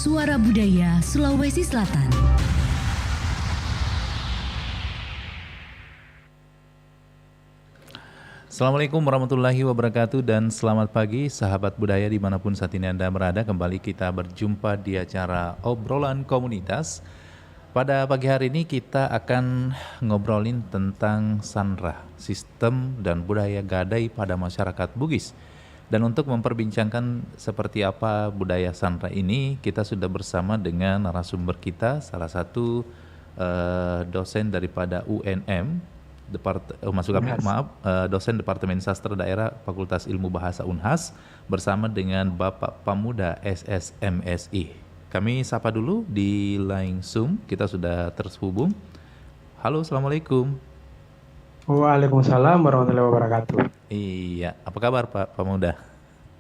Suara Budaya Sulawesi Selatan. Assalamualaikum warahmatullahi wabarakatuh dan selamat pagi sahabat budaya dimanapun saat ini Anda berada. Kembali kita berjumpa di acara obrolan komunitas. Pada pagi hari ini kita akan ngobrolin tentang Sanra, sistem dan budaya gadai pada masyarakat Bugis. Dan untuk memperbincangkan seperti apa budaya Sanra ini, kita sudah bersama dengan narasumber kita, salah satu dosen daripada UNM, dosen Departemen Sastra Daerah Fakultas Ilmu Bahasa Unhas, bersama dengan Bapak Pamuda SSMSI. Kami sapa dulu di line Zoom, kita sudah terhubung. Halo, Assalamualaikum. Waalaikumsalam warahmatullahi wabarakatuh. Iya, apa kabar Pak Pamuda?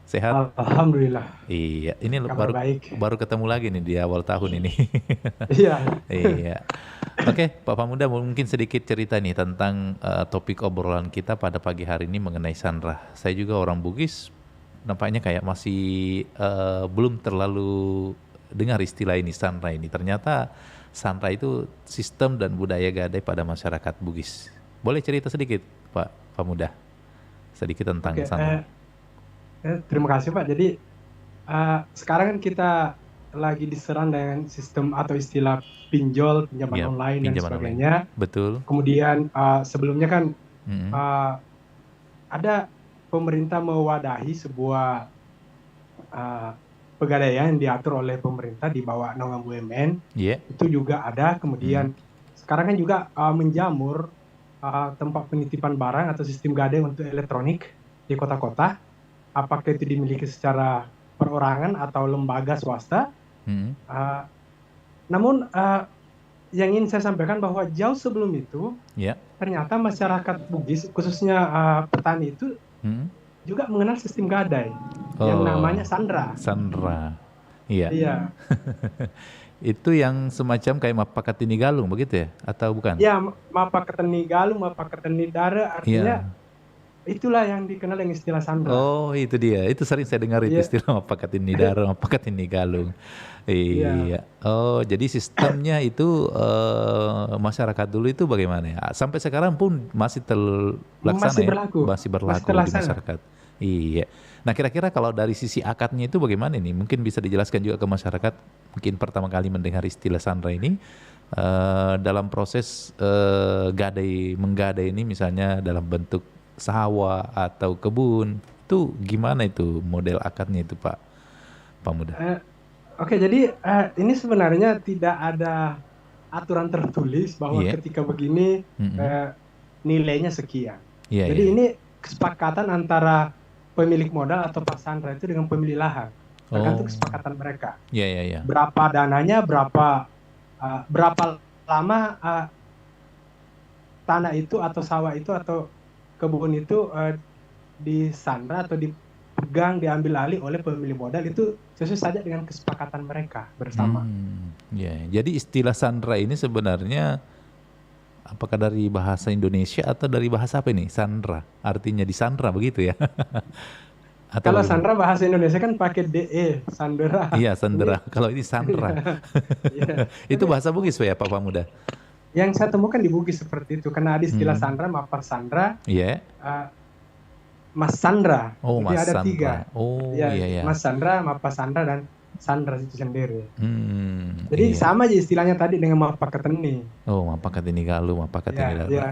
Sehat? Alhamdulillah, Iya, ini kabar baru baik. baru ketemu lagi nih di awal tahun ini. Iya, Iya. Oke, Pak Pamuda mungkin sedikit cerita nih tentang topik obrolan kita pada pagi hari ini mengenai Sandra. Saya juga orang Bugis, nampaknya kayak masih belum terlalu dengar istilah ini Sandra ini. Ternyata Sandra itu sistem dan budaya gadai pada masyarakat Bugis. Boleh cerita sedikit, Pak Pamuda, sedikit tentang oke. Sandra? Terima kasih Pak. Jadi sekarang kan kita lagi diserang dengan sistem atau istilah pinjol, pinjaman Ya, online dan pinjaman online. sebagainya. Betul. Kemudian sebelumnya kan Mm-mm. ada pemerintah mewadahi sebuah pegadaian yang diatur oleh pemerintah di bawah naungan BUMN. Iya. Itu juga ada. Kemudian sekarang kan juga menjamur tempat penitipan barang atau sistem gadai untuk elektronik di kota-kota. Apakah itu dimiliki secara perorangan atau lembaga swasta. Mm-mm. Namun yang ingin saya sampaikan bahwa jauh sebelum itu Iya. ternyata masyarakat Bugis khususnya petani itu Mm-mm. juga mengenal sistem gadai yang Oh. namanya Sandra. Sandra. Iya. Iya, Itu yang semacam kayak Mapakatini Galung begitu ya? Atau bukan? ya mapa keteni galung, mapa keteni dara, artinya Iya. itulah yang dikenal dengan istilah Sandra. Oh, itu dia. Itu sering saya dengar itu Iya. istilah Mapakatini Dara, Mapakatini Galung. Iya. Oh, jadi sistemnya itu masyarakat dulu itu bagaimana ya? Sampai sekarang pun masih terlaksana Masih ya? berlaku. Masih berlaku Masih di terlaksana. masyarakat. Iya. Nah, kira-kira kalau dari sisi akadnya itu bagaimana nih? Mungkin bisa dijelaskan juga ke masyarakat mungkin pertama kali mendengar istilah Sandra ini dalam proses menggadai ini misalnya dalam bentuk sawah atau kebun. Itu gimana itu model akadnya itu Pak Pamuda? Oke, jadi ini sebenarnya tidak ada aturan tertulis bahwa Iya. ketika begini Mm-mm. nilainya sekian. Iya, Jadi iya. ini kesepakatan antara pemilik modal atau Pak Sandra itu dengan pemilik lahan. Tergantung Oh. kesepakatan mereka. Iya, iya, iya. Berapa dananya, berapa lama tanah itu atau sawah itu atau kebun itu disandra atau dipegang, diambil alih oleh pemilik modal, itu sesuai saja dengan kesepakatan mereka bersama. Iya. Jadi istilah Sandra ini sebenarnya apakah dari bahasa Indonesia atau dari bahasa apa ini? Sandra. Artinya disandra begitu ya? Atau Kalau bagaimana? Sandra bahasa Indonesia kan pakai DE, Sandra. Iya, Sandra. Kalau ini Sandra. Iya. Itu bahasa Bugis ya Pak Pamuda? Yang saya temukan di Bugis seperti itu, karena ada istilah Hmm. Sandra, Mapar Sandra, Iya. Mas Sandra. Oh, Jadi Mas ada Sandra. 3. Oh, Ya, iya, iya. Mas Sandra, Mapa Sandra, dan Sandra itu sendiri. Jadi Iya. sama aja istilahnya tadi dengan Mapa Keteni. Oh, Mapakatini Galuh, Mapakatini Ya, Dara. ya,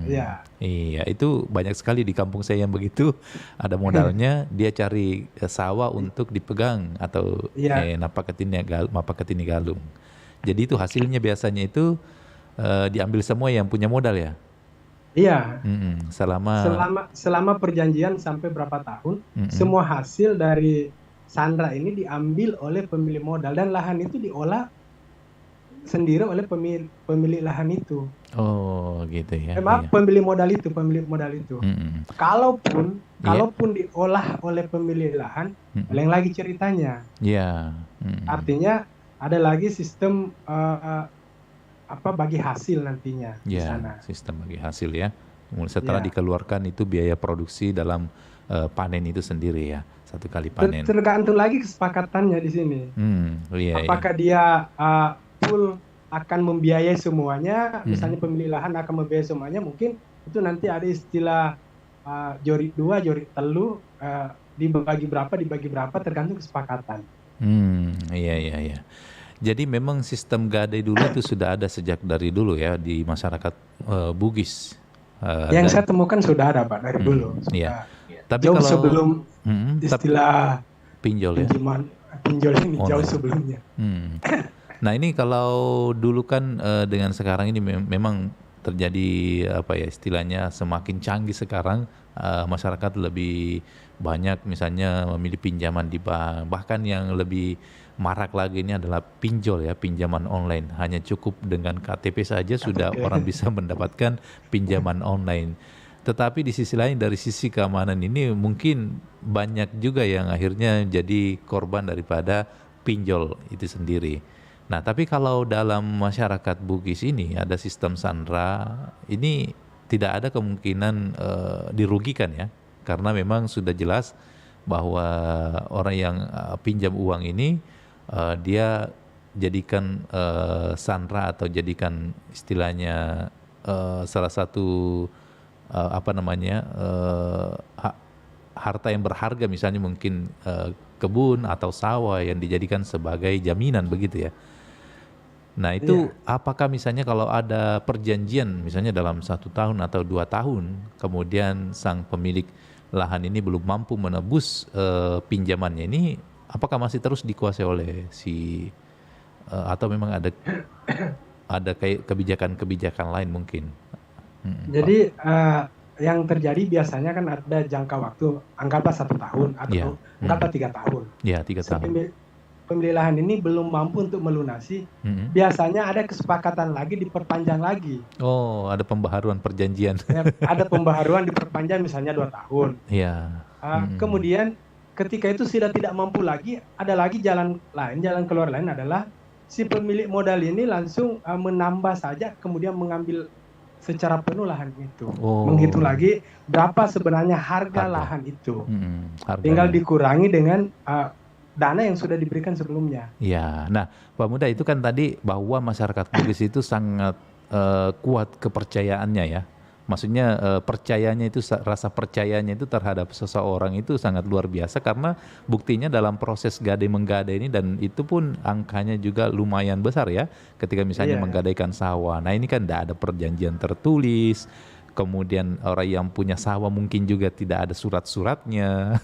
ya. Iya, itu banyak sekali di kampung saya yang begitu. Ada modalnya, dia cari sawah untuk dipegang atau Iya. Mapakatini Galung. Jadi itu hasilnya biasanya itu diambil semua yang punya modal ya. Iya. Selama perjanjian sampai berapa tahun, semua hasil dari Sandra ini diambil oleh pemilik modal dan lahan itu diolah sendiri oleh pemilik lahan itu. Oh, gitu ya. Maaf, Iya. pemilik modal itu. Kalaupun diolah oleh pemilik lahan, lain lagi ceritanya. Iya. Artinya ada lagi sistem bagi hasil nantinya di Ya, sana. sistem bagi hasil ya. Kemudian setelah Ya. dikeluarkan itu biaya produksi dalam panen itu sendiri ya, satu kali panen. Tergantung lagi kesepakatannya di sini. Iya, Apakah dia full akan membiayai semuanya, misalnya pemilik lahan akan membiayai semuanya, mungkin itu nanti ada istilah jorit 2, jorit telu, dibagi berapa, tergantung kesepakatan. Iya. Jadi memang sistem gadai dulu itu sudah ada sejak dari dulu ya di masyarakat Bugis. Yang saya temukan sudah ada Pak dari dulu. Iya. Tapi Jauh kalau sebelum istilah pinjol ya. Pinjol ini Online. jauh sebelumnya. Nah ini kalau dulu kan dengan sekarang ini memang terjadi apa ya istilahnya semakin canggih sekarang, masyarakat lebih banyak misalnya memilih pinjaman di bank, bahkan yang lebih marak lagi ini adalah pinjol ya, pinjaman online. Hanya cukup dengan KTP saja sudah orang bisa mendapatkan pinjaman online. Tetapi di sisi lain dari sisi keamanan ini mungkin banyak juga yang akhirnya jadi korban daripada pinjol itu sendiri. Nah, tapi kalau dalam masyarakat Bugis ini ada sistem sandra, ini tidak ada kemungkinan dirugikan ya, karena memang sudah jelas bahwa orang yang pinjam uang ini dia jadikan sandra atau jadikan istilahnya salah satu harta yang berharga, misalnya mungkin kebun atau sawah yang dijadikan sebagai jaminan begitu ya. Nah itu apakah misalnya kalau ada perjanjian misalnya dalam 1 tahun atau 2 tahun kemudian sang pemilik lahan ini belum mampu menebus pinjamannya ini, apakah masih terus dikuasai oleh si atau memang ada kayak kebijakan-kebijakan lain mungkin? Jadi yang terjadi biasanya kan ada jangka waktu, anggaplah 1 tahun atau anggaplah 3 tahun. Ya, 3 tahun. Pemilik lahan ini belum mampu untuk melunasi, biasanya ada kesepakatan lagi diperpanjang lagi. Oh, ada pembaharuan perjanjian. Ya, ada pembaharuan diperpanjang misalnya 2 tahun. Iya. Kemudian ketika itu sudah tidak mampu lagi, ada lagi jalan keluar lain adalah si pemilik modal ini langsung menambah saja, kemudian mengambil secara penuh lahan itu. Menghitung lagi berapa sebenarnya harga lahan itu. Tinggal dikurangi dengan dana yang sudah diberikan sebelumnya. Ya, nah Pak Muda itu kan tadi bahwa masyarakat Bugis itu sangat kuat kepercayaannya ya. Maksudnya percayanya itu, rasa percayanya itu terhadap seseorang itu sangat luar biasa, karena buktinya dalam proses gade-menggade ini, dan itu pun angkanya juga lumayan besar ya ketika misalnya menggadaikan sawah. Nah ini kan tidak ada perjanjian tertulis, kemudian orang yang punya sawah mungkin juga tidak ada surat-suratnya.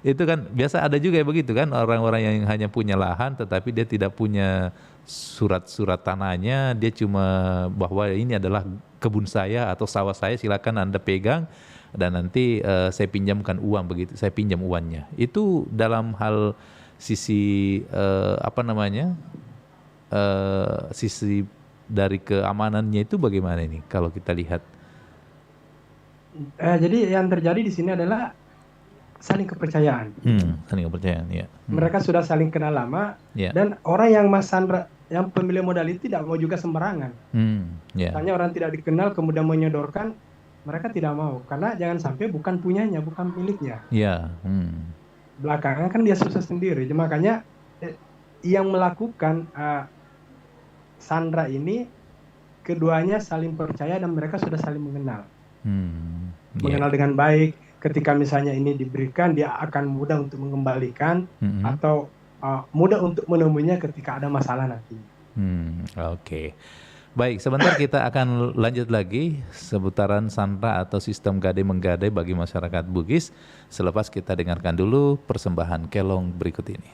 Itu kan biasa ada juga ya begitu kan, orang-orang yang hanya punya lahan tetapi dia tidak punya surat-surat tanahnya, dia cuma bahwa ini adalah kebun saya atau sawah saya, silakan Anda pegang dan nanti saya pinjamkan uang begitu, saya pinjam uangnya. Itu dalam hal sisi sisi dari keamanannya itu bagaimana ini kalau kita lihat? Jadi yang terjadi di sini adalah saling kepercayaan. Saling kepercayaan, ya. Mereka sudah saling kenal lama, dan orang yang Mas Sandra, yang pemilik modal itu tidak mau juga sembarangan. Tanya orang tidak dikenal kemudian menyodorkan, mereka tidak mau, karena jangan sampai bukan punyanya, bukan miliknya. Belakangan kan dia susah sendiri. Makanya yang melakukan Sandra ini keduanya saling percaya dan mereka sudah saling mengenal. Mengenal dengan baik. Ketika misalnya ini diberikan, dia akan mudah untuk mengembalikan atau mudah untuk menemuinya ketika ada masalah nanti. Oke. Baik, sebentar kita akan lanjut lagi seputaran Sandra atau sistem gade-menggade bagi masyarakat Bugis. Selepas kita dengarkan dulu persembahan Kelong berikut ini.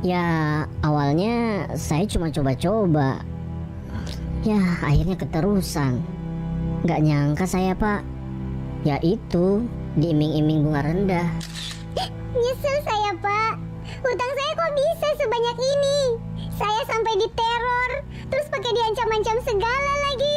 Ya, awalnya saya cuma coba-coba. Ya, akhirnya keterusan. Nggak nyangka saya, Pak. Ya itu, diiming-iming bunga rendah. Nyesel saya, Pak. Hutang saya kok bisa sebanyak ini? Saya sampai diteror, terus pakai diancam-ancam segala lagi.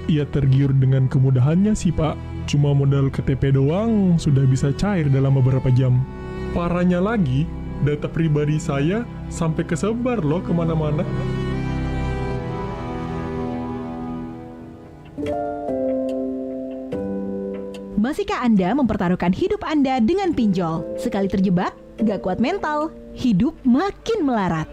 Ya tergiur dengan kemudahannya sih, Pak. Cuma modal KTP doang sudah bisa cair dalam beberapa jam. Parahnya lagi, data pribadi saya sampai kesebar loh kemana-mana. Masihkah Anda mempertaruhkan hidup Anda dengan pinjol? Sekali terjebak, gak kuat mental, hidup makin melarat.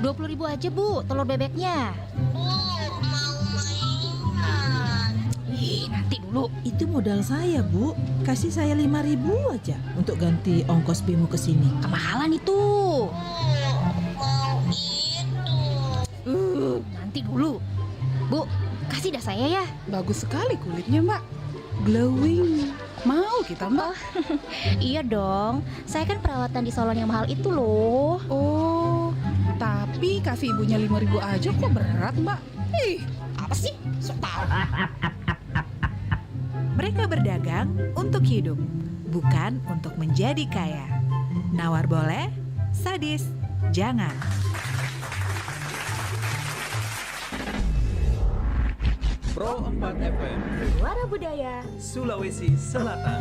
Rp20.000 aja, Bu, telur bebeknya. Ih, nanti dulu. Itu modal saya, Bu. Kasih saya 5.000 aja untuk ganti ongkos bemo ke sini. Kemahalan itu. Nanti dulu. Bu, kasih dah saya ya. Bagus sekali kulitnya, Mbak. Glowing. Mau kita, Mbak? Iya dong. Saya kan perawatan di salon yang mahal itu loh. Oh, tapi kasih ibunya 5.000 aja kok berat, Mbak? Ih, apa sih? Sok tahu. Mereka berdagang untuk hidup, bukan untuk menjadi kaya. Nawar boleh, sadis jangan. Pro 4 FM, Suara Budaya Sulawesi Selatan.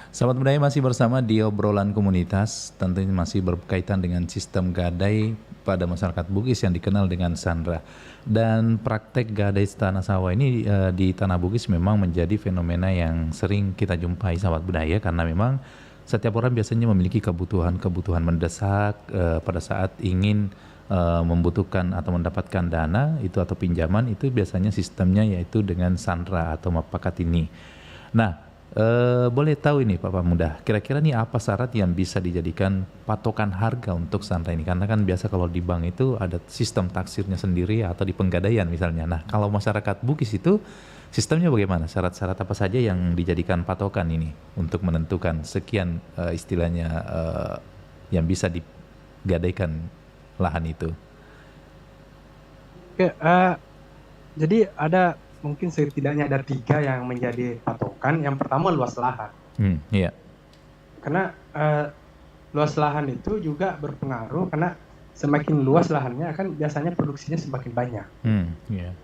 Sahabat budaya masih bersama di obrolan komunitas, tentunya masih berkaitan dengan sistem gadai pada masyarakat Bugis yang dikenal dengan Sandra. Dan praktek gadai tanah sawah ini di Tanah Bugis memang menjadi fenomena yang sering kita jumpai sahabat budaya, karena memang setiap orang biasanya memiliki kebutuhan mendesak pada saat ingin membutuhkan atau mendapatkan dana itu atau pinjaman, itu biasanya sistemnya yaitu dengan Sandra atau Mapakat ini. Nah, boleh tahu ini Pak Pamuda, kira-kira nih apa syarat yang bisa dijadikan patokan harga untuk Sandra ini? Karena kan biasa kalau di bank itu ada sistem taksirnya sendiri atau di penggadaian misalnya. Nah, kalau masyarakat Bugis itu Sistemnya bagaimana? Syarat-syarat apa saja yang dijadikan patokan ini untuk menentukan sekian istilahnya yang bisa digadaikan lahan itu? Oke, jadi ada mungkin setidaknya ada 3 yang menjadi patokan. Yang pertama luas lahan. Iya. Karena luas lahan itu juga berpengaruh, karena semakin luas lahannya kan biasanya produksinya semakin banyak. Iya.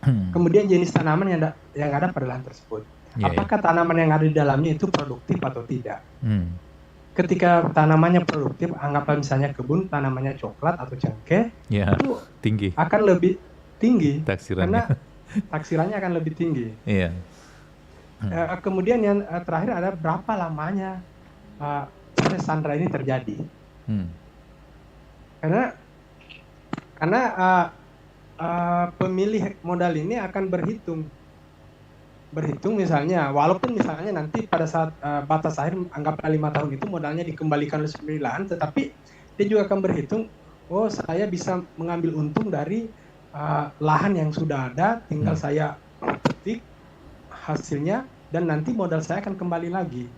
Kemudian jenis tanaman yang ada pada lahan tersebut. Apakah tanaman yang ada di dalamnya itu produktif atau tidak? Ketika tanamannya produktif, anggaplah misalnya kebun tanamannya coklat atau cengkeh, itu tinggi. Akan lebih tinggi taksirannya. Karena taksirannya akan lebih tinggi. Iya. Kemudian yang terakhir ada berapa lamanya proses sandra ini terjadi. Karena pemilih modal ini akan berhitung misalnya, walaupun misalnya nanti pada saat batas akhir anggaplah 5 tahun itu modalnya dikembalikan oleh pemilik lahan, tetapi dia juga akan berhitung, oh saya bisa mengambil untung dari lahan yang sudah ada, tinggal saya petik hasilnya dan nanti modal saya akan kembali lagi.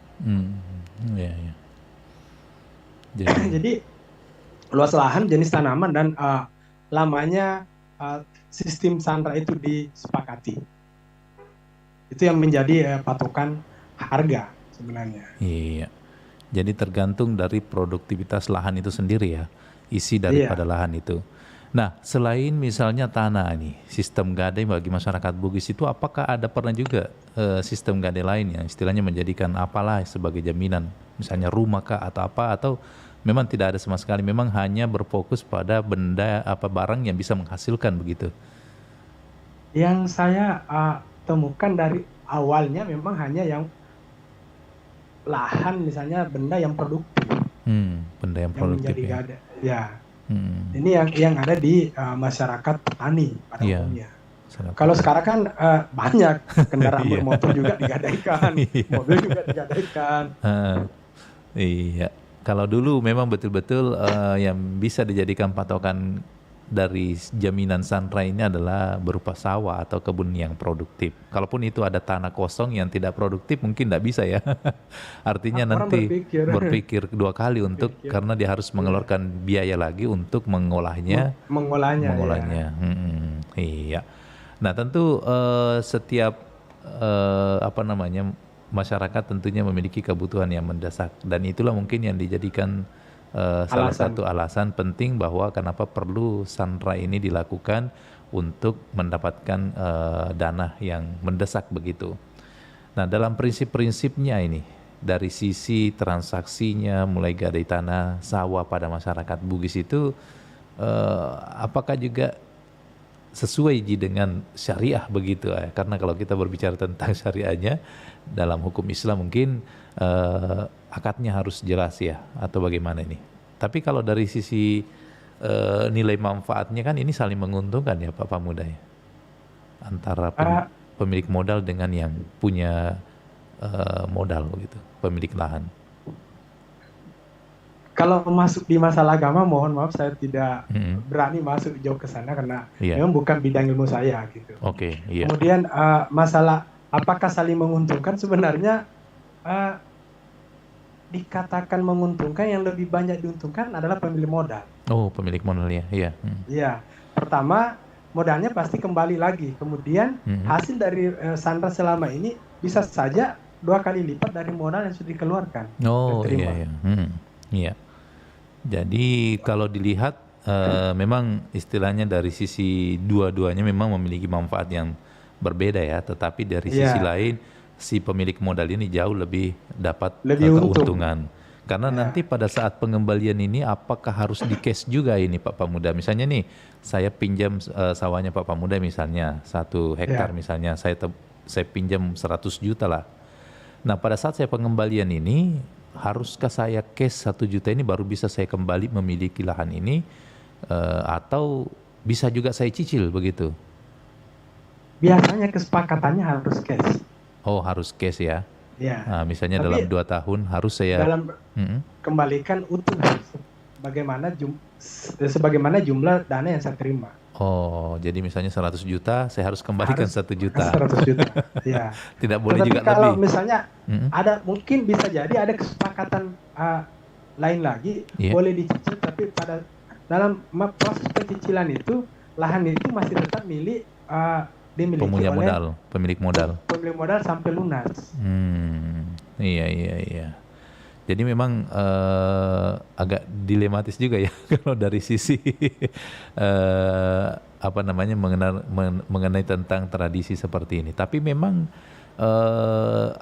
Jadi luas lahan, jenis tanaman, dan lamanya sistem sandra itu disepakati. Itu yang menjadi patokan harga sebenarnya. Iya. Jadi tergantung dari produktivitas lahan itu sendiri ya, isi daripada lahan itu. Nah, selain misalnya tanah nih, sistem gadai bagi masyarakat Bugis itu apakah ada pernah juga sistem gadai lain yang istilahnya menjadikan apalah sebagai jaminan, misalnya rumah kah atau apa, atau memang tidak ada sama sekali, memang hanya berfokus pada benda barang yang bisa menghasilkan begitu? Yang saya temukan dari awalnya memang hanya yang lahan, misalnya benda yang produktif. Benda yang produktif yang menjadi ya. Ini yang ada di masyarakat petani pada umumnya. Kalau sekarang kan banyak kendaraan bermotor juga digadaikan, mobil juga digadaikan. Iya. Kalau dulu memang betul-betul yang bisa dijadikan patokan dari jaminan sandra ini adalah berupa sawah atau kebun yang produktif. Kalaupun itu ada tanah kosong yang tidak produktif mungkin tidak bisa ya. Artinya nanti berpikir 2 kali untuk karena dia harus mengeluarkan biaya lagi untuk mengolahnya. Mengolahnya. Iya. Nah tentu setiap masyarakat tentunya memiliki kebutuhan yang mendesak, dan itulah mungkin yang dijadikan salah satu alasan penting bahwa kenapa perlu sandra ini dilakukan untuk mendapatkan dana yang mendesak begitu. Nah, dalam prinsip-prinsipnya ini dari sisi transaksinya mulai gadai tanah sawah pada masyarakat Bugis itu apakah juga sesuai dengan syariah begitu ya? Karena kalau kita berbicara tentang syariahnya dalam hukum Islam mungkin akadnya harus jelas ya, atau bagaimana ini? Tapi kalau dari sisi nilai manfaatnya kan ini saling menguntungkan ya Pak Pamuda ya, antara pemilik modal dengan yang punya modal begitu, pemilik lahan. Kalau masuk di masalah agama, mohon maaf saya tidak berani masuk jauh ke sana karena memang bukan bidang ilmu saya gitu. Kemudian masalah apakah saling menguntungkan, sebenarnya dikatakan menguntungkan, yang lebih banyak diuntungkan adalah pemilik modal. Oh, pemilik modalnya, iya. Iya, pertama modalnya pasti kembali lagi. Kemudian hasil dari sandra selama ini bisa saja 2 kali lipat dari modal yang sudah dikeluarkan. Oh iya. Iya. Jadi kalau dilihat memang istilahnya dari sisi dua-duanya memang memiliki manfaat yang berbeda ya, tetapi dari sisi lain si pemilik modal ini jauh lebih dapat keuntungan. Karena nanti pada saat pengembalian ini apakah harus di cash juga ini Pak Pamuda? Misalnya nih saya pinjam sawahnya Pak Pamuda misalnya 1 hektar misalnya saya pinjam 100 juta lah. Nah pada saat saya pengembalian ini haruskah saya cash 1 juta ini baru bisa saya kembali memiliki lahan ini atau bisa juga saya cicil begitu? Biasanya kesepakatannya harus cash. Oh harus cash ya? Ya. Nah, misalnya tapi dalam 2 tahun harus saya kembalikan utuh. sebagaimana jumlah dana yang saya terima. Oh, jadi misalnya 100 juta, saya harus kembalikan 1 juta. 100 juta, ya. Tidak boleh Tetapi juga kalau lebih. misalnya mungkin bisa jadi ada kesepakatan lain lagi, boleh dicicil, tapi dalam proses pencicilan itu, lahan itu masih tetap dimiliki oleh pemilik modal sampai lunas. Iya. Jadi memang agak dilematis juga ya kalau dari sisi mengenai tentang tradisi seperti ini. Tapi memang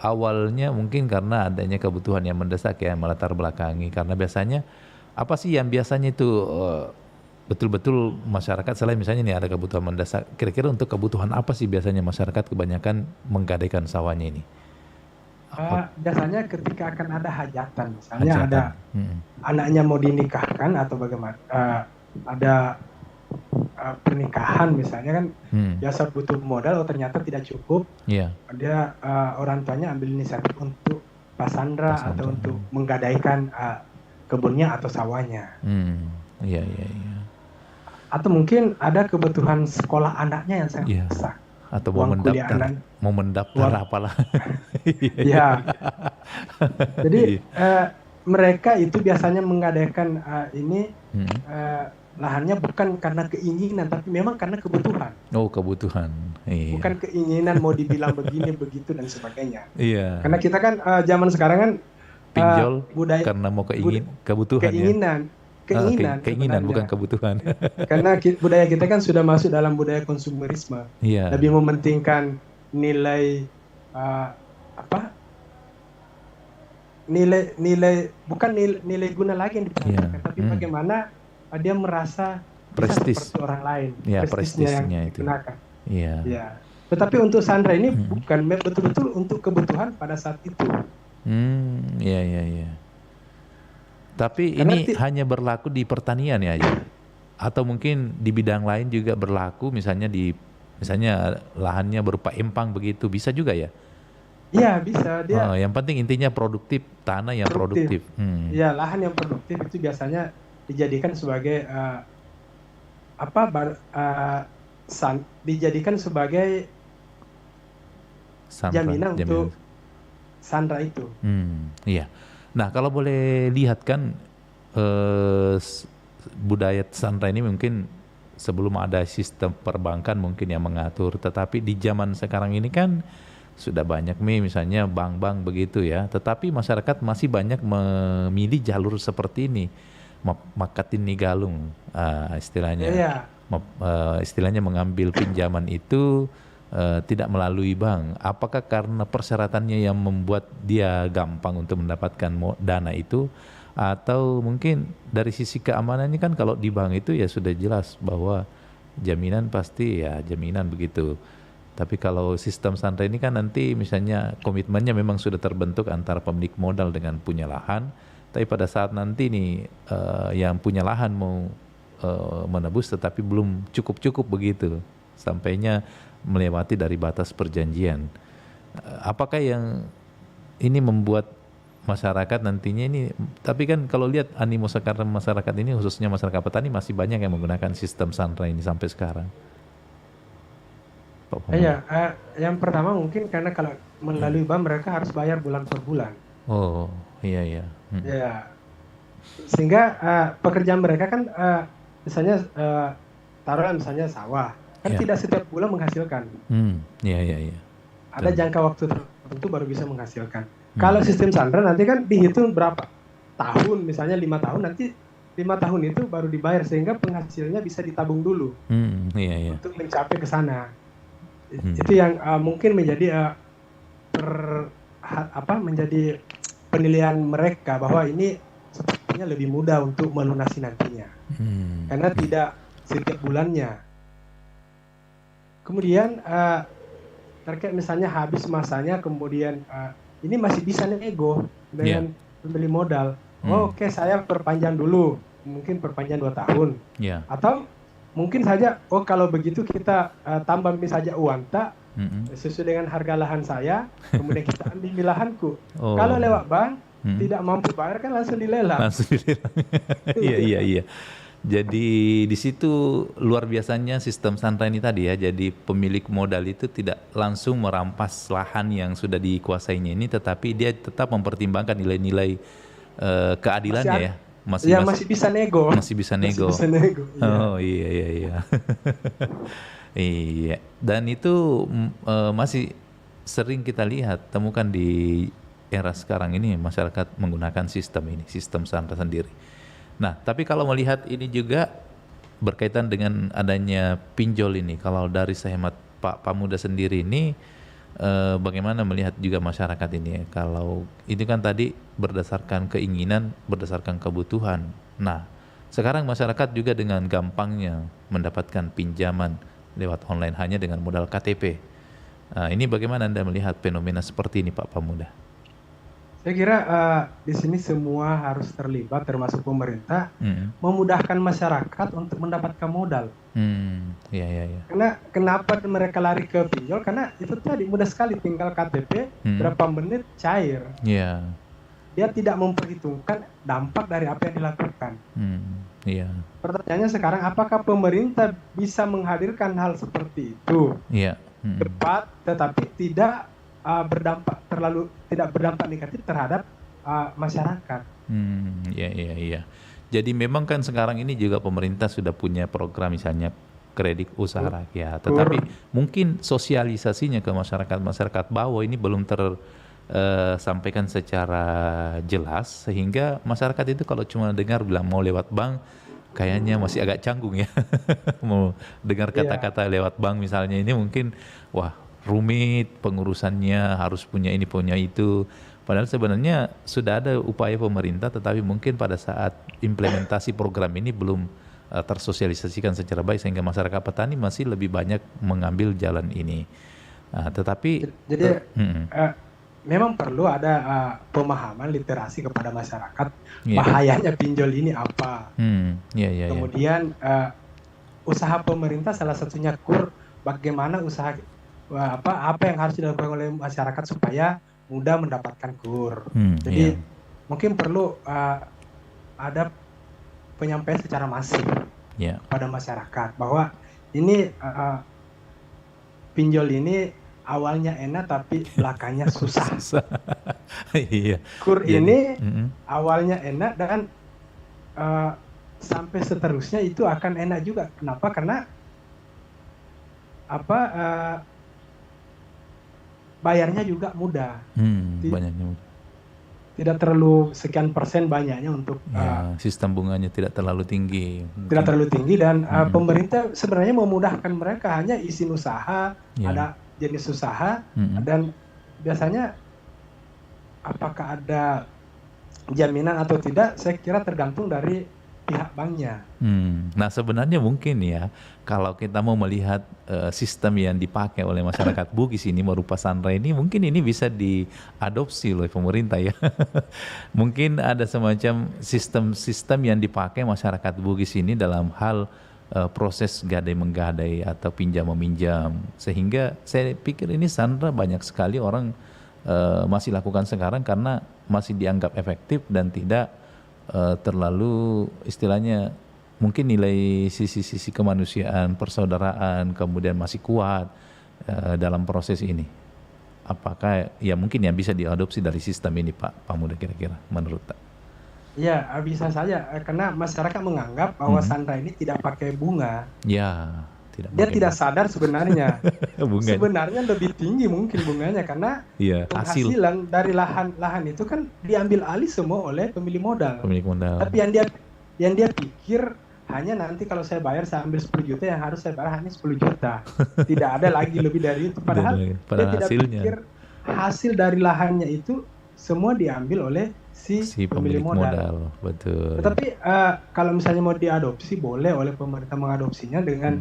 awalnya mungkin karena adanya kebutuhan yang mendesak ya, melatar belakangi. Karena biasanya apa sih yang biasanya itu betul-betul masyarakat, selain misalnya nih ada kebutuhan mendesak, kira-kira untuk kebutuhan apa sih biasanya masyarakat kebanyakan menggadaikan sawahnya ini? Biasanya ketika akan ada hajatan, misalnya ada anaknya mau dinikahkan atau bagaimana, ada pernikahan misalnya kan, biasa butuh modal, ternyata tidak cukup, dia orang tuanya ambil inisiatif untuk pasandra atau untuk menggadaikan kebunnya atau sawahnya. Iya. Atau mungkin ada kebutuhan sekolah anaknya yang sangat besar. Atau mau mendaftar apalah. Ya. Jadi mereka itu biasanya menggadaikan lahannya bukan karena keinginan, tapi memang karena kebutuhan. Oh, kebutuhan. Iya. Bukan keinginan mau dibilang begini begitu dan sebagainya. Iya. Karena kita kan zaman sekarang kan pinjol budaya karena mau kebutuhan. Keinginan bukan kebutuhan. Karena budaya kita kan sudah masuk dalam budaya konsumerisme. Lebih mementingkan nilai bukan nilai guna lagi yang diperhatikan, tapi bagaimana dia merasa prestis seperti orang lain. Prestisnya yang itu. Iya. Tetapi untuk sandra ini bukan betul-betul untuk kebutuhan pada saat itu. Iya. Tapi karena ini hanya berlaku di pertanian ya aja, atau mungkin di bidang lain juga berlaku, misalnya lahannya berupa empang begitu, bisa juga ya? Iya bisa dia. Yang penting intinya produktif, tanah yang produktif. Iya, lahan yang produktif itu biasanya dijadikan sebagai dijadikan sebagai jaminan untuk sandra itu. Iya. Nah, kalau boleh lihat kan budaya sandra ini mungkin sebelum ada sistem perbankan mungkin yang mengatur, tetapi di zaman sekarang ini kan sudah banyak misalnya bank-bank begitu ya, tetapi masyarakat masih banyak memilih jalur seperti ini, makatin nigalung istilahnya. Istilahnya mengambil pinjaman itu tidak melalui bank. Apakah karena persyaratannya yang membuat dia gampang untuk mendapatkan dana itu, atau mungkin dari sisi keamanannya kan kalau di bank itu ya sudah jelas bahwa jaminan pasti ya jaminan begitu. Tapi kalau sistem sandra ini kan nanti misalnya komitmennya memang sudah terbentuk antara pemilik modal dengan punya lahan, tapi pada saat nanti nih yang punya lahan mau menebus tetapi belum cukup begitu, sampainya melewati dari batas perjanjian. Apakah yang ini membuat masyarakat nantinya ini, tapi kan kalau lihat animo sekarang masyarakat ini, khususnya masyarakat petani, masih banyak yang menggunakan sistem sandra ini sampai sekarang. Iya, yang pertama mungkin karena kalau melalui bank mereka harus bayar bulan per bulan. Oh, iya. Ya, sehingga pekerjaan mereka kan misalnya taruhlah misalnya sawah, kan tidak setiap bulan menghasilkan. Iya. Ada jangka waktu tertentu baru bisa menghasilkan. Kalau sistem sandra nanti kan dihitung berapa tahun, misalnya 5 tahun, nanti 5 tahun itu baru dibayar sehingga penghasilnya bisa ditabung dulu untuk mencapai ke sana. Itu yang mungkin menjadi menjadi penilaian mereka bahwa ini sepertinya lebih mudah untuk melunasi nantinya, karena tidak setiap bulannya. Kemudian terkait misalnya habis masanya, kemudian ini masih bisa nego dengan pembeli modal. Oke, saya perpanjang dulu, mungkin perpanjang 2 tahun. Atau mungkin saja, kalau begitu kita tambah saja uang sesuai dengan harga lahan saya, kemudian kita ambil lahanku. Kalau lewat bank, tidak mampu bayar kan langsung dilelang. Langsung dilelang. Iya. Jadi di situ luar biasanya sistem Sandra ini tadi ya. Jadi pemilik modal itu tidak langsung merampas lahan yang sudah dikuasainya ini, tetapi dia tetap mempertimbangkan nilai-nilai keadilannya ya. Masih bisa nego. Masih bisa nego. Iya. Oh iya. Iya. Dan itu masih sering kita lihat temukan di era sekarang ini masyarakat menggunakan sistem ini, sistem Sandra sendiri. Nah, tapi kalau melihat ini juga berkaitan dengan adanya pinjol ini, kalau dari sehemat Pak Pamuda sendiri ini, bagaimana melihat juga masyarakat ini ya? Kalau itu kan tadi berdasarkan keinginan, berdasarkan kebutuhan. Nah, sekarang masyarakat juga dengan gampangnya mendapatkan pinjaman lewat online hanya dengan modal KTP. Nah, ini bagaimana Anda melihat fenomena seperti ini Pak Pamuda? Saya kira di sini semua harus terlibat, termasuk pemerintah, memudahkan masyarakat untuk mendapatkan modal. Iya. Karena kenapa mereka lari ke pinjol? Karena itu tadi mudah sekali, tinggal KTP, berapa menit cair. Iya. Dia tidak memperhitungkan dampak dari apa yang dilakukan. Iya. Pertanyaannya sekarang, apakah pemerintah bisa menghadirkan hal seperti itu? Iya. Cepat, tetapi tidak tidak berdampak negatif terhadap masyarakat. Iya. Jadi memang kan sekarang ini juga pemerintah sudah punya program misalnya kredit usaha rakyat, tetapi mungkin sosialisasinya ke masyarakat bawah ini belum tersampaikan secara jelas, sehingga masyarakat itu kalau cuma dengar bilang mau lewat bank kayaknya masih agak canggung ya. Mau dengar kata-kata lewat bank misalnya ini mungkin rumit pengurusannya, harus punya ini punya itu. Padahal sebenarnya sudah ada upaya pemerintah, tetapi mungkin pada saat implementasi program ini belum tersosialisasikan secara baik, sehingga masyarakat petani masih lebih banyak mengambil jalan ini. Tetapi memang perlu ada pemahaman literasi kepada masyarakat bahayanya pinjol ini apa. Kemudian usaha pemerintah salah satunya bagaimana usaha apa yang harus dilakukan oleh masyarakat supaya mudah mendapatkan KUR. Jadi mungkin perlu ada penyampaian secara masif pada masyarakat bahwa ini pinjol ini awalnya enak tapi belakangnya susah. KUR ini awalnya enak dan sampai seterusnya itu akan enak juga. Kenapa? Karena bayarnya juga mudah. Banyaknya mudah. Tidak terlalu sekian persen banyaknya untuk sistem bunganya tidak terlalu tinggi. Tidak terlalu tinggi dan pemerintah sebenarnya memudahkan mereka, hanya izin usaha, ada jenis usaha dan biasanya apakah ada jaminan atau tidak, saya kira tergantung dari pihak banknya. Nah sebenarnya mungkin ya, kalau kita mau melihat sistem yang dipakai oleh masyarakat Bugis ini berupa Sandra ini, mungkin ini bisa diadopsi oleh pemerintah ya. Mungkin ada semacam sistem yang dipakai masyarakat Bugis ini dalam hal proses gadai-menggadai atau pinjam-meminjam, sehingga saya pikir ini Sandra banyak sekali orang masih lakukan sekarang karena masih dianggap efektif dan tidak terlalu istilahnya mungkin nilai sisi kemanusiaan, persaudaraan kemudian masih kuat dalam proses ini. Apakah ya mungkin yang bisa diadopsi dari sistem ini Pak Pamuda kira-kira menurut Pak? Ya bisa saja karena masyarakat menganggap bahwa Sandra ini tidak pakai bunga. Dia tidak sadar sebenarnya. Sebenarnya lebih tinggi mungkin bunganya karena penghasilan dari lahan itu kan diambil alih semua oleh pemilik modal. Tapi yang dia pikir hanya nanti kalau saya bayar saya ambil 10 juta, yang harus saya bayar hanya 10 juta. Tidak ada lagi lebih dari itu. Padahal dia tidak pikir hasil dari lahannya itu semua diambil oleh si pemilik modal. Betul. Tetapi kalau misalnya mau diadopsi, boleh oleh pemerintah mengadopsinya dengan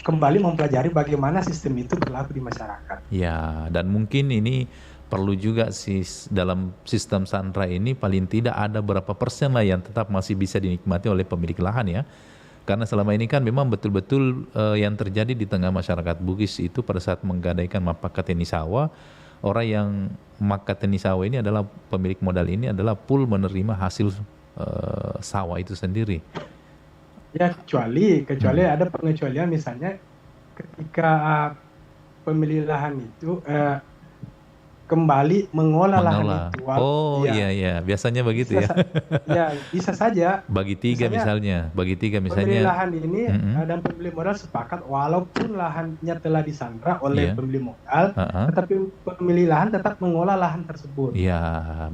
kembali mempelajari bagaimana sistem itu berlaku di masyarakat. Ya, dan mungkin ini perlu juga dalam sistem Sandra ini paling tidak ada berapa persen lah yang tetap masih bisa dinikmati oleh pemilik lahan ya. Karena selama ini kan memang betul-betul yang terjadi di tengah masyarakat Bugis itu pada saat menggadaikan mapaka tani sawah, orang yang Makateni Sawah ini adalah pemilik modal ini adalah full menerima hasil sawah itu sendiri. Ya kecuali ada pengecualian, misalnya ketika pemilik lahan itu kembali mengolah lahan itu. Iya, biasanya begitu bisa, ya. Bisa saja. Bagi tiga misalnya. Pemilik lahan ini dan pemilik modal sepakat walaupun lahannya telah disandra oleh pemilik modal, tetapi pemilik lahan tetap mengolah lahan tersebut. Iya,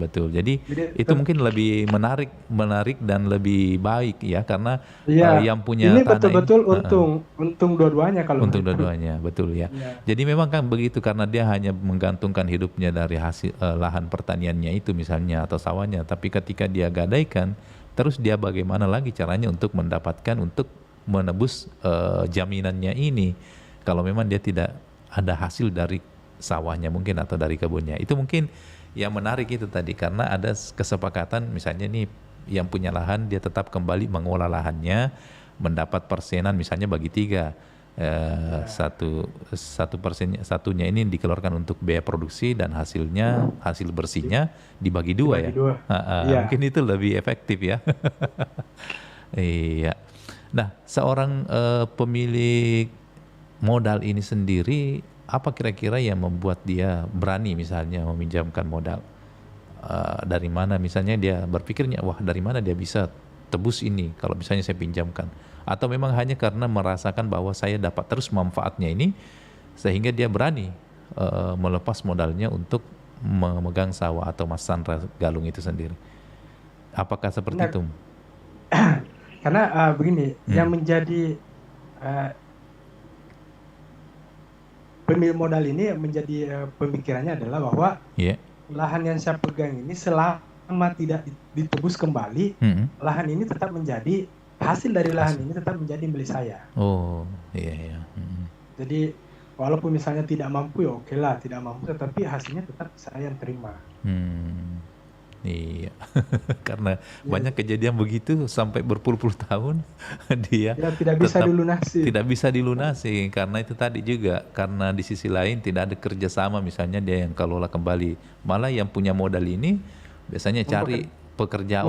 betul. Jadi itu mungkin lebih menarik dan lebih baik ya, karena yang punya ini tanah betul-betul untung dua-duanya kalau untung dua-duanya, betul ya. Jadi memang kan begitu, karena dia hanya menggantungkan hidupnya dari hasil lahan pertaniannya itu misalnya atau sawahnya, tapi ketika dia gadaikan, terus dia bagaimana lagi caranya untuk mendapatkan, untuk menebus jaminannya ini kalau memang dia tidak ada hasil dari sawahnya mungkin atau dari kebunnya. Itu mungkin yang menarik itu tadi, karena ada kesepakatan misalnya nih yang punya lahan dia tetap kembali mengolah lahannya, mendapat persenan misalnya bagi tiga. Satunya ini dikeluarkan untuk biaya produksi dan hasil bersihnya dibagi dua ya. Mungkin itu lebih efektif ya. Iya. Nah, seorang pemilik modal ini sendiri, apa kira-kira yang membuat dia berani misalnya meminjamkan modal? Dari mana misalnya dia berpikirnya, wah dari mana dia bisa tebus ini kalau misalnya saya pinjamkan? Atau memang hanya karena merasakan bahwa saya dapat terus manfaatnya ini sehingga dia berani melepas modalnya untuk memegang sawah atau Mas Sandra Galung itu sendiri. Apakah seperti itu? Karena begini, yang menjadi pemilik modal ini menjadi pemikirannya adalah bahwa lahan yang saya pegang ini selama tidak ditebus kembali, lahan ini tetap menjadi hasil dari lahan ini tetap menjadi milik saya. Oh, iya. Jadi walaupun misalnya tidak mampu ya oke lah, tidak mampu, tetapi hasilnya tetap saya yang terima. Iya, karena banyak kejadian begitu sampai berpuluh-puluh tahun dia tidak bisa dilunasi. Tidak bisa dilunasi karena itu tadi juga, karena di sisi lain tidak ada kerjasama, misalnya dia yang kelola kembali, malah yang punya modal ini biasanya cari pekerja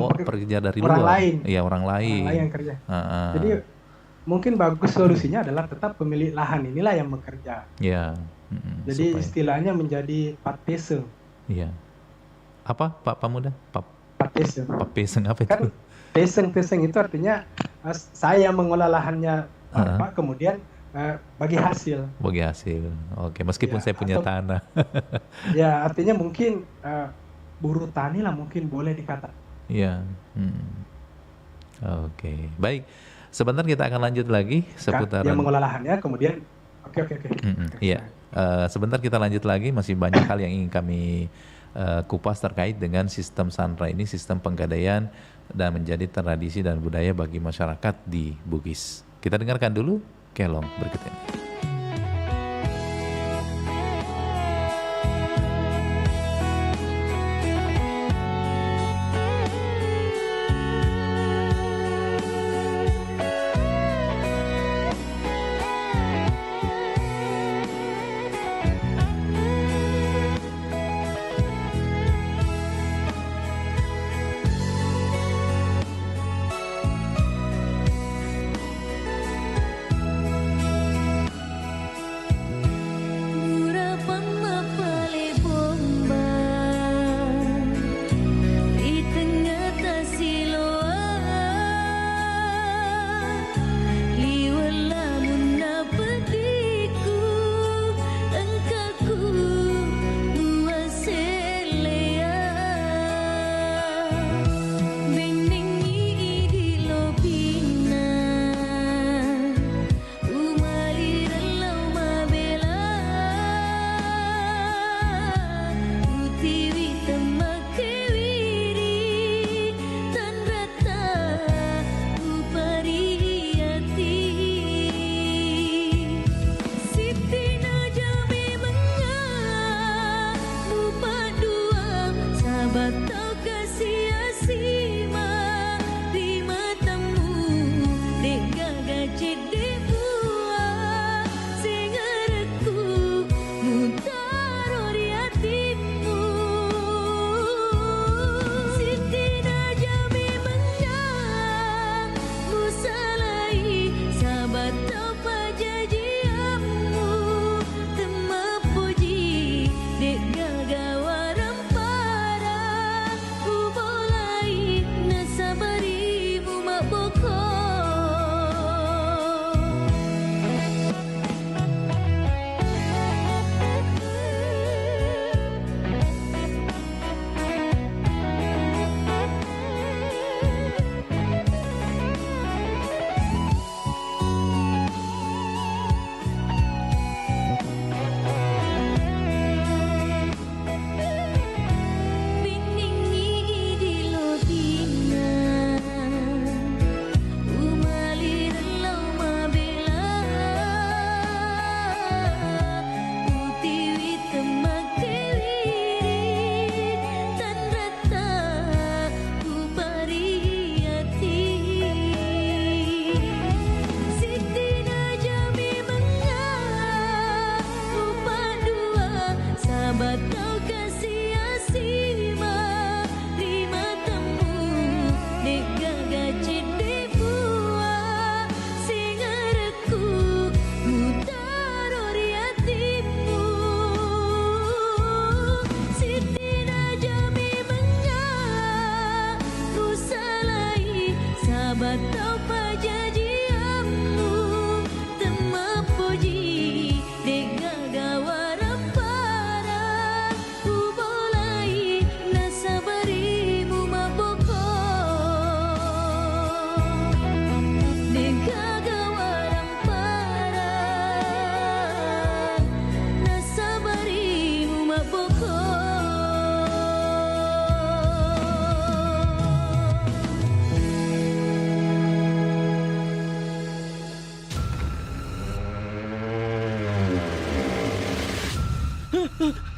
dari orang luar. Lain. Iya, orang lain yang kerja. Jadi mungkin bagus solusinya adalah tetap pemilik lahan inilah yang bekerja. Iya. Jadi istilahnya menjadi pateseng. Iya. Apa Pak Pamuda? Pateseng. Pateseng apa itu? Kan teseng itu artinya saya mengolah lahannya kemudian bagi hasil. Bagi hasil. Oke, meskipun saya punya tanah. Ya, artinya mungkin buruh tani lah mungkin boleh dikata. Iya. Oke. Baik. Sebentar kita akan lanjut lagi seputaran yang mengolah lahannya kemudian oke. Iya. Sebentar kita lanjut lagi, masih banyak hal yang ingin kami kupas terkait dengan sistem Sandra ini, sistem penggadaian dan menjadi tradisi dan budaya bagi masyarakat di Bugis. Kita dengarkan dulu kelong berikut ini.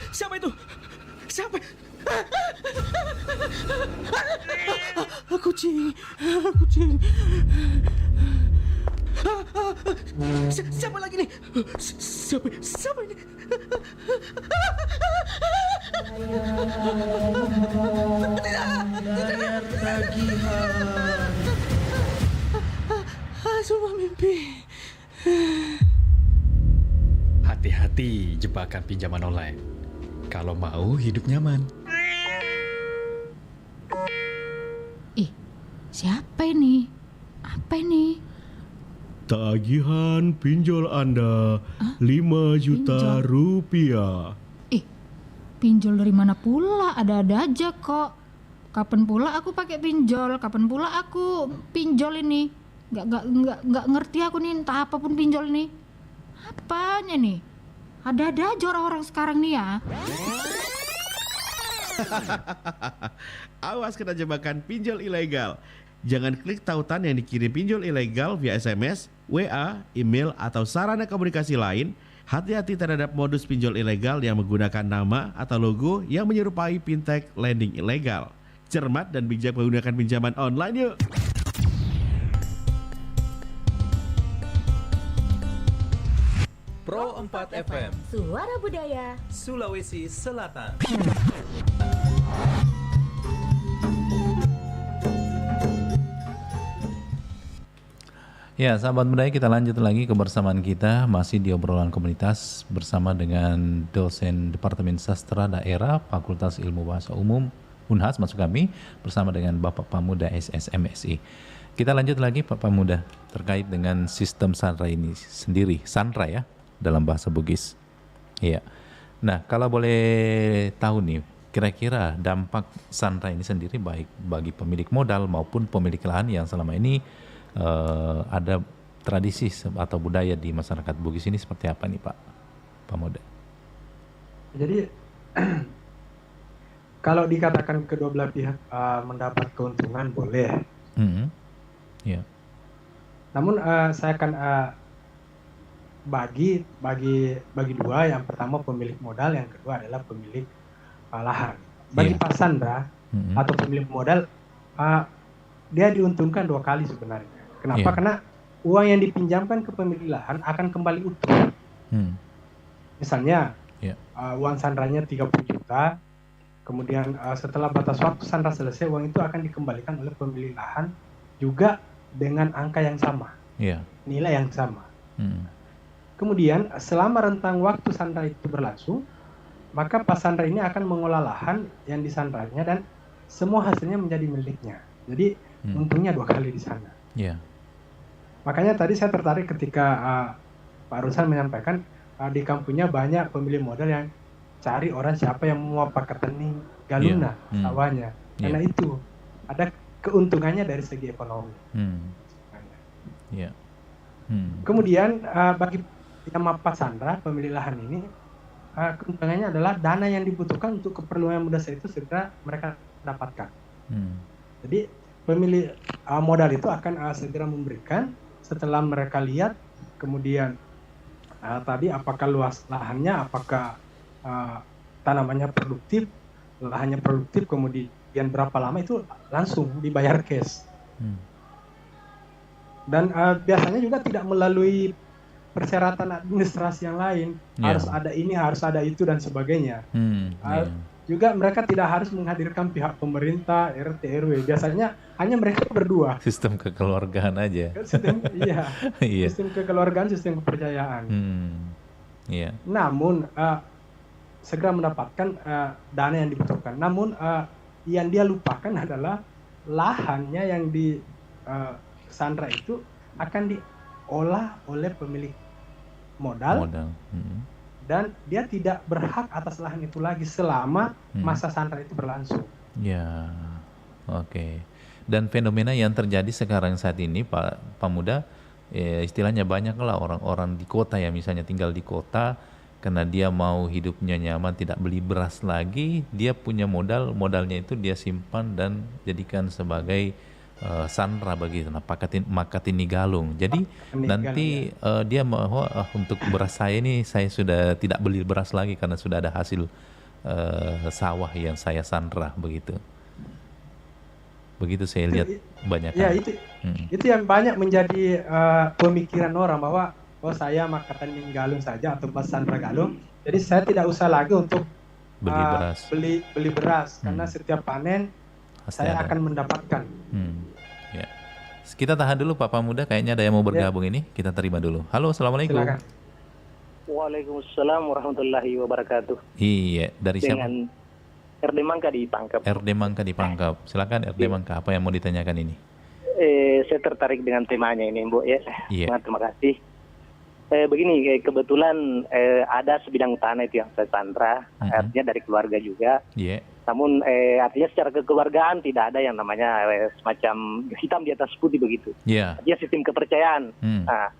Siapa itu? Siapa? Kucing. Siapa lagi nih? Siapa ini? Bayar tagihan. Semua mimpi. Hati-hati jebakan pinjaman online. Kalau mau hidup nyaman. Siapa ini? Apa ini? Tagihan pinjol Anda 5 juta rupiah. Pinjol dari mana pula? Ada-ada aja kok. Kapan pula aku pakai pinjol? Kapan pula aku pinjol ini? Nggak ngerti aku nih, entah apapun pinjol nih. Apanya nih? Ada-ada aja orang-orang sekarang nih ya. Awas kena jebakan pinjol ilegal. Jangan klik tautan yang dikirim pinjol ilegal via SMS, WA, email, atau sarana komunikasi lain. Hati-hati terhadap modus pinjol ilegal yang menggunakan nama atau logo yang menyerupai fintech lending ilegal. Cermat dan bijak menggunakan pinjaman online yuk! Pro 4 FM, Suara Budaya Sulawesi Selatan. Ya, sahabat budaya, kita lanjut lagi kebersamaan kita masih di obrolan komunitas bersama dengan dosen Departemen Sastra Daerah Fakultas Ilmu Bahasa Umum Unhas maksud kami, bersama dengan Bapak Pamuda SSMSI. Kita lanjut lagi Pak Pamuda terkait dengan sistem Sandra ini sendiri, Sandra ya dalam bahasa Bugis. Iya. Nah, kalau boleh tahu nih, kira-kira dampak Sandra ini sendiri baik bagi pemilik modal maupun pemilik lahan yang selama ini ada tradisi atau budaya di masyarakat Bugis ini seperti apa nih Pak Pamuda? Jadi kalau dikatakan kedua belah pihak mendapat keuntungan boleh. Yeah. Namun saya akan bagi dua. Yang pertama pemilik modal, yang kedua adalah pemilik lahan. Bagi Pak Sandra atau pemilik modal, dia diuntungkan dua kali sebenarnya. Kenapa? Karena uang yang dipinjamkan ke pemilik lahan akan kembali utuh. Misalnya uang sandranya 30 juta, kemudian setelah batas waktu sandra selesai, uang itu akan dikembalikan oleh pemilik lahan juga dengan angka yang sama, nilai yang sama. Kemudian selama rentang waktu sandra itu berlangsung, maka Pak Sandra ini akan mengolah lahan yang disandranya dan semua hasilnya menjadi miliknya. Jadi untungnya dua kali di sana. Makanya tadi saya tertarik ketika Pak Ruslan menyampaikan di kampungnya banyak pemilik modal yang cari orang siapa yang mau pakai ketening galuna sawahnya. Karena itu ada keuntungannya dari segi ekonomi. Kemudian bagi yang Pak Sandra, pemilik lahan ini, keuntungannya adalah dana yang dibutuhkan untuk keperluan yang mudah itu segera mereka dapatkan. Jadi pemilik modal itu akan segera memberikan setelah mereka lihat, kemudian tadi apakah luas lahannya, apakah tanamannya produktif, lahannya produktif, kemudian berapa lama, itu langsung dibayar cash. Dan biasanya juga tidak melalui persyaratan administrasi yang lain, harus ada ini, harus ada itu dan sebagainya. Juga mereka tidak harus menghadirkan pihak pemerintah, RT, RW. Biasanya hanya mereka berdua. Sistem kekeluargaan aja. Sistem kekeluargaan, sistem kepercayaan. Namun segera mendapatkan dana yang dibutuhkan. Namun yang dia lupakan adalah lahannya yang Sandra itu akan diolah oleh pemilik modal. Dan dia tidak berhak atas lahan itu lagi selama masa Sandra itu berlangsung. Ya, oke. Dan fenomena yang terjadi sekarang saat ini, Pak Muda, istilahnya banyaklah orang-orang di kota ya, misalnya tinggal di kota, karena dia mau hidupnya nyaman, tidak beli beras lagi, dia punya modalnya itu dia simpan dan jadikan sebagai Sandra begitu, Makatini Galung. Jadi nanti dia mau untuk beras saya ini, saya sudah tidak beli beras lagi karena sudah ada hasil sawah yang saya Sandra begitu. Begitu saya lihat banyak. Ya itu yang banyak menjadi pemikiran orang bahwa saya Makatini Galung saja atau Sandra Galung. Jadi saya tidak usah lagi untuk beli beras karena setiap panen saya akan mendapatkan. Ya. Kita tahan dulu Pak Muda, kayaknya ada yang mau bergabung ini. Kita terima dulu. Halo, assalamualaikum. Silakan. Waalaikumsalam warahmatullahi wabarakatuh. Iya, dari siapa? Dengan RD Mangka di Pangkep. RD Mangka di Pangkep. Silakan RD Mangka, apa yang mau ditanyakan ini? Saya tertarik dengan temanya ini, Bu ya. Iya. Terima kasih. Begini, kebetulan ada sebidang tanah itu yang saya Sandra, artinya dari keluarga juga. Iya. Namun artinya secara kekeluargaan tidak ada yang namanya semacam hitam di atas putih begitu. Yeah. Artinya sistem kepercayaan. Nah,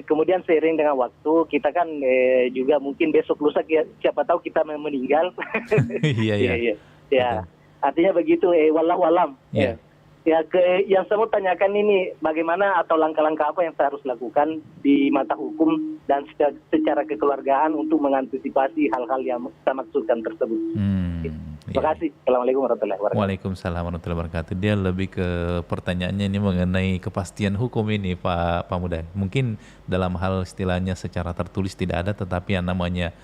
kemudian seiring dengan waktu kita kan juga mungkin besok lusa siapa tahu kita meninggal. Iya. Ya, artinya begitu. Wallahu alam. Yeah. Ya, yang saya mau tanyakan ini bagaimana atau langkah-langkah apa yang saya harus lakukan di mata hukum dan secara kekeluargaan untuk mengantisipasi hal-hal yang saya maksudkan tersebut. Terima kasih. Assalamualaikum warahmatullahi wabarakatuh. Waalaikumsalam warahmatullahi wabarakatuh. Dia lebih ke pertanyaannya ini mengenai kepastian hukum ini Pak Muda. Mungkin dalam hal istilahnya secara tertulis tidak ada, tetapi yang namanya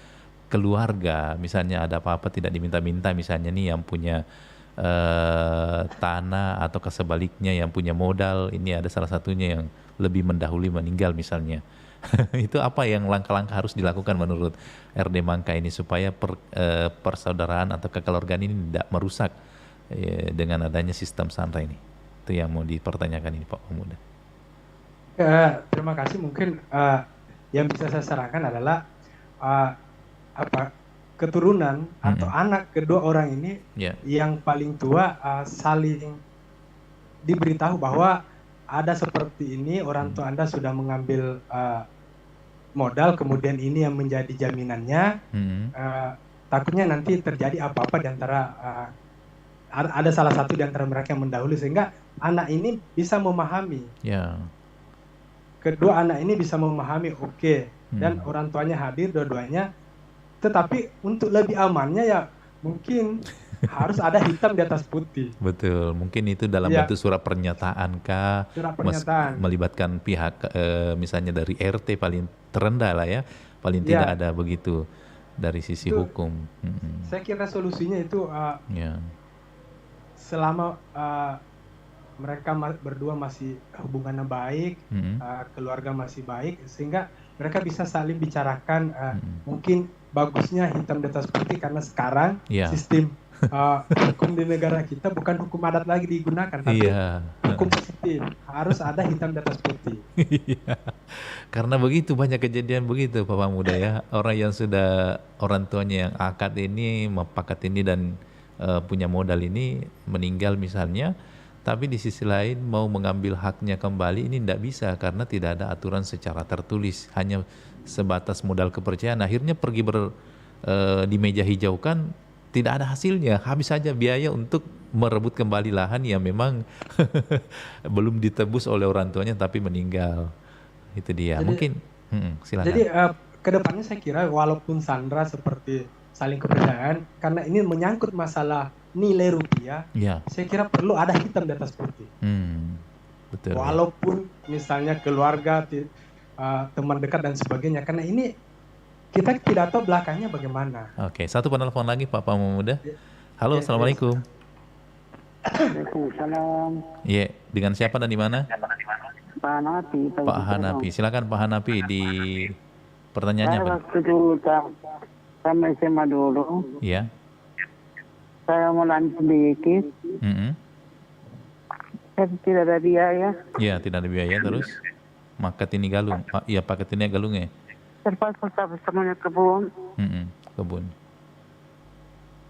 keluarga, misalnya ada apa-apa tidak diminta-minta, misalnya nih yang punya tanah atau sebaliknya yang punya modal, ini ada salah satunya yang lebih mendahului meninggal misalnya. Itu apa yang langkah-langkah harus dilakukan menurut RD Mangka ini supaya persaudaraan atau kekeluargaan ini tidak merusak dengan adanya sistem Sandra ini? Itu yang mau dipertanyakan ini Pak Pemuda. Terima kasih. Mungkin yang bisa saya sarankan adalah keturunan atau anak kedua orang ini yang paling tua saling diberitahu bahwa ada seperti ini, orang tua Anda sudah mengambil modal, kemudian ini yang menjadi jaminannya. Takutnya nanti terjadi apa-apa di antara ada salah satu di antara mereka yang mendahului, sehingga anak ini bisa memahami. Kedua anak ini bisa memahami, dan orang tuanya hadir dua-duanya. Tetapi untuk lebih amannya ya mungkin harus ada hitam di atas putih. Betul, mungkin itu dalam bentuk surat pernyataan kah? Surat pernyataan. Melibatkan pihak misalnya dari RT paling terendah lah ya, paling tidak ada begitu dari sisi hukum. Saya kira solusinya itu selama mereka berdua masih hubungannya baik, keluarga masih baik, sehingga mereka bisa saling bicarakan mungkin bagusnya hitam di atas putih, karena sekarang sistem hukum di negara kita bukan hukum adat lagi digunakan, tapi hukum positif, harus ada hitam di atas putih. Karena begitu banyak kejadian begitu Pak Muda ya, orang yang sudah orang tuanya yang akad ini, mepakat ini dan punya modal ini meninggal misalnya, tapi di sisi lain mau mengambil haknya kembali ini tidak bisa karena tidak ada aturan secara tertulis, hanya sebatas modal kepercayaan. Akhirnya pergi di meja hijaukan, tidak ada hasilnya, habis saja biaya untuk merebut kembali lahan yang memang belum ditebus oleh orang tuanya tapi meninggal. Itu dia. Jadi, mungkin silakan. Jadi kedepannya saya kira walaupun Sandra seperti saling kepercayaan, karena ini menyangkut masalah nilai rupiah, saya kira perlu ada hitam di atas putih. Betul. Walaupun misalnya keluarga, teman dekat dan sebagainya, karena ini kita tidak tahu belakangnya bagaimana. Oke, satu penelpon lagi Pak Pemuda. Halo, assalamualaikum. Waalaikumsalam. Iya, dengan siapa dan di mana? Pak Hanapi. Pak Hanapi, silakan Pak Hanapi di pertanyaannya apa? Saya waktu dulu sama SMA dulu. Iya. Saya mau lanjut dikit. Tidak ada biaya. Ya, tidak ada biaya terus. Makat ini galung. Iya, paket ini galungnya. Terpaksa semuanya kebun. Kebun.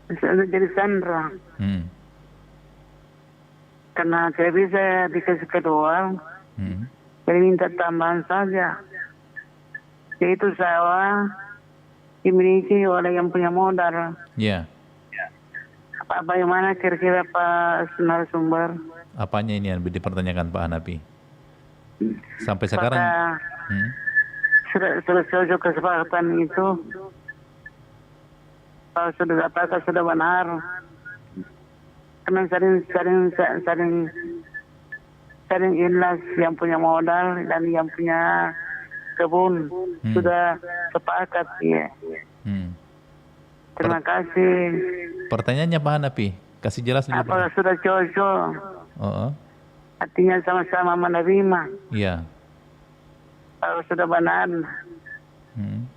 Bisa jadi Sandra. Karena saya bisa dikasih kedua. Jadi minta tambahan saja. Yaitu sawah dimiliki oleh yang punya modal. Ya. Bagaimana kira-kira Pak narasumber? Apanya ini yang dipertanyakan Pak Hanapi? Sampai sekarang sudah setuju kesepakatan itu. Kalau sudah apakah sudah benar? Karena sering ilas yang punya modal dan yang punya kebun sudah sepakat ya. Terima kasih. Pertanyaannya Pak Hanapi, kasih jelas dulu. Apakah sudah cocok? Artinya sama-sama menerima. Iya. Kalau sudah benar,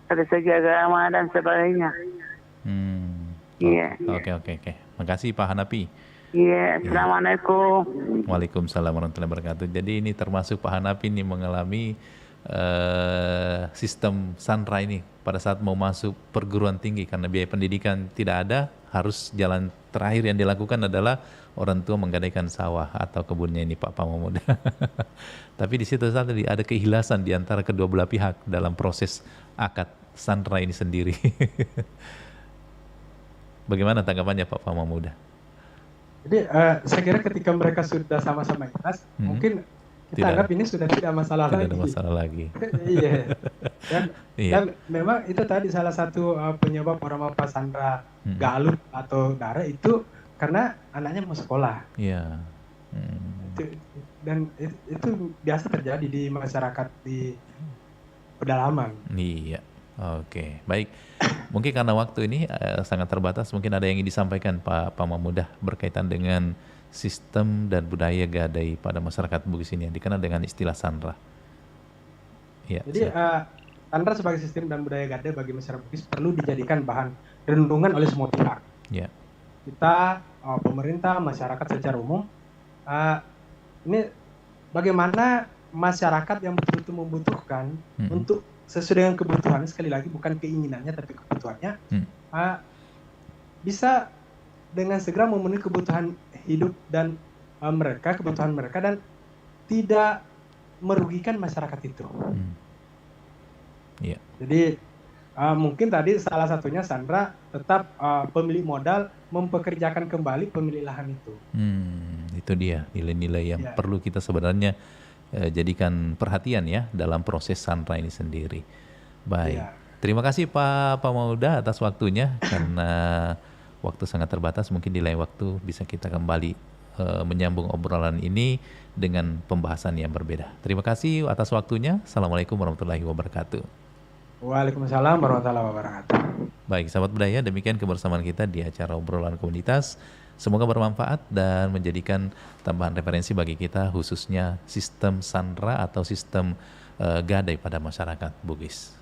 dari segi agama dan sebagainya. Iya. Oke. Makasih Pak Hanapi. Iya. Assalamualaikum. Waalaikumsalam warahmatullahi wabarakatuh. Jadi ini termasuk Pak Hanapi ini mengalami sistem Sandra ini pada saat mau masuk perguruan tinggi karena biaya pendidikan tidak ada, harus jalan terakhir yang dilakukan adalah orang tua menggadaikan sawah atau kebunnya ini Pak Pamamuda. Tapi di situ tadi ada keikhlasan di antara kedua belah pihak dalam proses akad Sandra ini sendiri. Bagaimana tanggapannya Pak Pamamuda? Jadi saya kira ketika mereka sudah sama-sama ikhlas, mungkin kita anggap ini sudah tidak masalah lagi. Tidak ada masalah lagi. Iya. Dan memang itu tadi salah satu penyebab orang Pak Sandra galuh atau darah itu karena anaknya mau sekolah. Iya. Dan itu biasa terjadi di masyarakat di pedalaman. Iya. Oke, baik. Mungkin karena waktu ini sangat terbatas, mungkin ada yang ingin disampaikan Pak Pamamuda berkaitan dengan sistem dan budaya gadai pada masyarakat Bugis ini yang dikenal dengan istilah Sandra. Ya, jadi Sandra sebagai sistem dan budaya gadai bagi masyarakat Bugis perlu dijadikan bahan renungan oleh semua pihak. Ya. Kita, pemerintah, masyarakat secara umum, ini bagaimana masyarakat yang betul-betul membutuhkan untuk sesuai dengan kebutuhan, sekali lagi bukan keinginannya tapi kebutuhannya, bisa dengan segera memenuhi kebutuhan hidup dan kebutuhan mereka dan tidak merugikan masyarakat itu. Jadi mungkin tadi salah satunya Sandra tetap pemilik modal mempekerjakan kembali pemilik lahan itu. Itu dia nilai-nilai yang perlu kita sebenarnya jadikan perhatian ya dalam proses Sandra ini sendiri. Baik. Terima kasih Pak Pamamuda atas waktunya karena waktu sangat terbatas, mungkin di lain waktu bisa kita kembali menyambung obrolan ini dengan pembahasan yang berbeda. Terima kasih atas waktunya. Assalamualaikum warahmatullahi wabarakatuh. Waalaikumsalam warahmatullahi wabarakatuh. Baik, sahabat budaya, demikian kebersamaan kita di acara obrolan komunitas. Semoga bermanfaat dan menjadikan tambahan referensi bagi kita, khususnya sistem Sandra atau sistem gadai pada masyarakat Bugis.